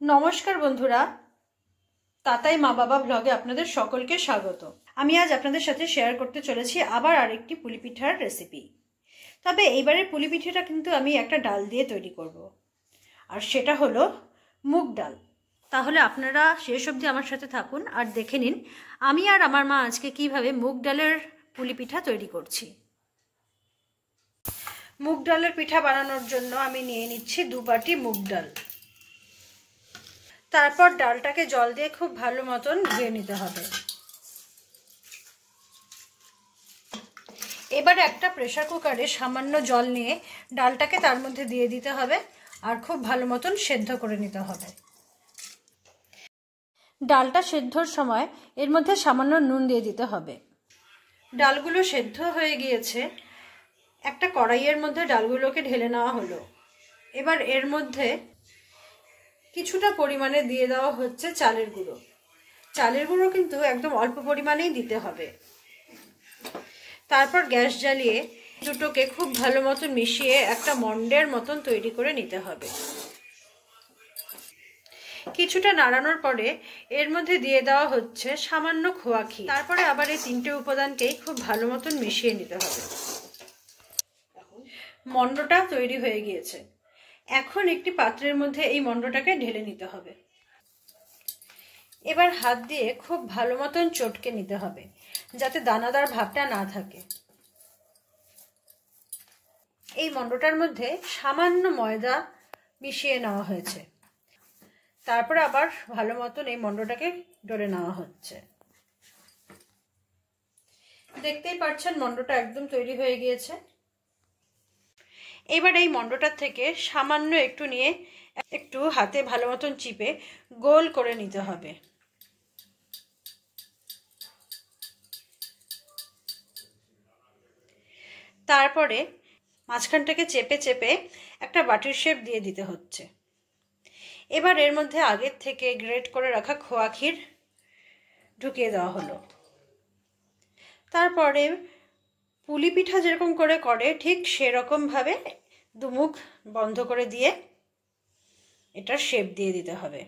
নমস্কার বন্ধুরা, তাতাই মা বাবা ব্লগে আপনাদের সকলকে স্বাগত। আমি আজ আপনাদের সাথে শেয়ার করতে চলেছি আবার আরেকটি পুলি পিঠার রেসিপি। তবে এইবারের পুলি পিঠাটা কিন্তু আমি একটা ডাল দিয়ে তৈরি করব, আর সেটা হলো মুগ ডাল। তাহলে আপনারা শেষ অবধি আমার সাথে থাকুন আর দেখে নিন আমি আর আমার মা আজকে কিভাবে মুগ ডালের পুলি পিঠা তৈরি করছি। মুগ ডালের পিঠা বানানোর জন্য আমি নিয়ে নিচ্ছি 2 বাটি মুগ ডাল। তারপর ডালটাকে জল দিয়ে খুব ভালো মতন ধুয়ে নিতে হবে। এবার একটা প্রেসার কুকারে সামান্য জল নিয়ে ডালটাকে তার মধ্যে দিয়ে দিতে হবে আর খুব ভালো মতন সেদ্ধ করে নিতে হবে। ডালটা সেদ্ধর সময় এর মধ্যে সামান্য নুন দিয়ে দিতে হবে। ডালগুলো সেদ্ধ হয়ে গিয়েছে, একটা কড়াইয়ের মধ্যে ডালগুলোকে ঢেলে নেওয়া হলো। এবার এর মধ্যে কিছুটা পরিমাণে দিয়ে দেওয়া হচ্ছে চালের গুঁড়ো। চালের গুঁড়ো কিন্তু একদম অল্প পরিমাণেই দিতে হবে। তারপর গ্যাস জ্বালিয়ে দুটোকে খুব ভালো মতন মিশিয়ে একটা মন্ডের মতন তৈরি করে নিতে হবে। কিছুটা নাড়ানোর পরে এর মধ্যে দিয়ে দেওয়া হচ্ছে সামান্য খোয়া ঘি। তারপরে আবার এই 3টে উপাদানকেই খুব ভালো মতন মিশিয়ে নিতে হবে। মন্ডটা তৈরি হয়ে গিয়েছে। এখন একটি পাত্রের মধ্যে এই মন্ডটাকে ঢেলে নিতে হবে। এবার হাত দিয়ে খুব ভালো মতন চটকে নিতে হবে যাতে দানাদার ভাবটা না থাকে। এই মন্ডটার মধ্যে সামান্য ময়দা মিশিয়ে নেওয়া হয়েছে। তারপর আবার ভালো মতন এই মন্ডটাকে ডলে নেওয়া হচ্ছে। দেখতেই পাচ্ছেন মন্ডটা একদম তৈরি হয়ে গিয়েছে। এবার এই মন্ডটার থেকে সামান্য একটু নিয়ে একটু হাতে ভালো মতন চিপে গোল করে নিতে হবে। তারপরে মাঝখানটাকে চেপে চেপে একটা বাটির শেপ দিয়ে দিতে হচ্ছে। এবার এর মধ্যে আগের থেকে গ্রেট করে রাখা খোয়া ক্ষীর ঢুকিয়ে দেওয়া হলো। তারপরে পুলি পিঠা যেরকম করে ঠিক সেরকম ভাবে দুমুখ বন্ধ করে দিয়ে এটার শেপ দিয়ে দিতে হবে।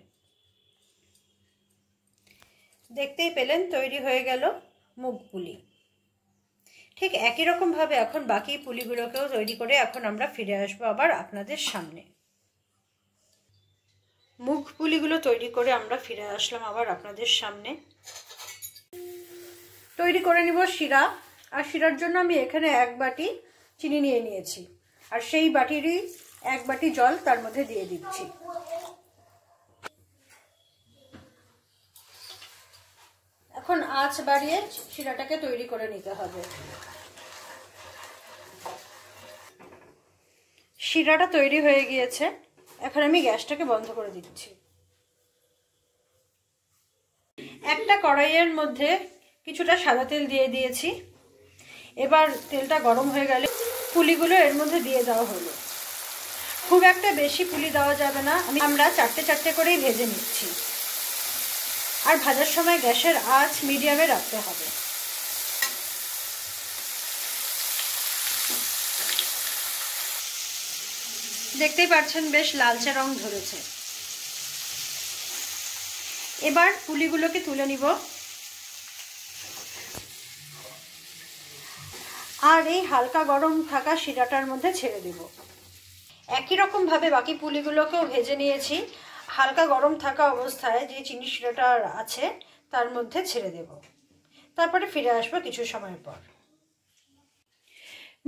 দেখতেই পেলেন তৈরি হয়ে গেল মুগ পুলি। ঠিক একই রকম ভাবে এখন বাকি পুলিগুলোকেও তৈরি করে এখন আমরা ফিরে আসবো আবার আপনাদের সামনে। মুগ পুলিগুলো তৈরি করে আমরা ফিরে আসলাম আবার আপনাদের সামনে। তৈরি করে নিব শিরা। আর শিরার জন্য আমি এখানে 1 বাটি চিনি নিয়ে নিয়েছি, আর সেই বাটিরই 1 বাটি জল তার মধ্যে দিয়ে দিচ্ছি। এখন আঁচ বাড়িয়ে শিরাটাকে তৈরি করে নিতে হবে। শিরাটা তৈরি হয়ে গিয়েছে, এখন আমি গ্যাসটাকে বন্ধ করে দিচ্ছি। একটা কড়াইয়ের মধ্যে কিছুটা সাদা তেল দিয়ে দিয়েছি। এবার তেলটা গরম হয়ে গেলে পুলিগুলো এর মধ্যে দিয়ে দেওয়া হলো। খুব একটা বেশি পুলি দেওয়া যাবে না, আমরা 4টে করেই ভেজে নিচ্ছি। আর ভাজার সময় গ্যাসের আঁচ মিডিয়ামে রাখতে হবে। দেখতেই পাচ্ছেন বেশ লালচে রং ধরেছে। এবার পুলিগুলোকে তুলে নিব আর এই হালকা গরম থাকা শিরাটার মধ্যে ছেড়ে দেব। একই রকম ভাবে বাকি পুলিগুলোকেও ভেজে নিয়েছি। হালকা গরম থাকা অবস্থায় যে চিনি শিরাটা আছে তার মধ্যে ছেড়ে দেব। তারপরে ফিরে আসবো কিছু সময় পর।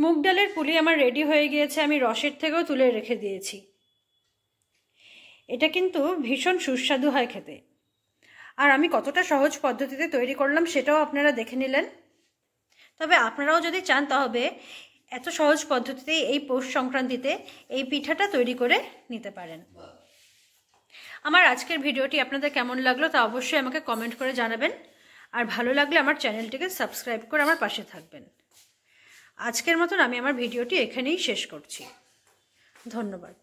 মুগ ডালের পুলি আমার রেডি হয়ে গিয়েছে। আমি রসের থেকেও তুলে রেখে দিয়েছি। এটা কিন্তু ভীষণ সুস্বাদু হয় খেতে। আর আমি কতটা সহজ পদ্ধতিতে তৈরি করলাম সেটাও আপনারা দেখে নিলেন। তবে আপনারাও যদি চান তবে এত সহজ পদ্ধতিতে এই পৌষ সংক্রান্তিতে এই পিঠাটা তৈরি করে নিতে পারেন। আমার আজকের ভিডিওটি আপনাদের কেমন লাগলো তা অবশ্যই আমাকে কমেন্ট করে জানাবেন। আর ভালো লাগলে আমার চ্যানেলটিকে সাবস্ক্রাইব করে আমার পাশে থাকবেন। আজকের মতন আমি আমার ভিডিওটি এখানেই শেষ করছি। ধন্যবাদ।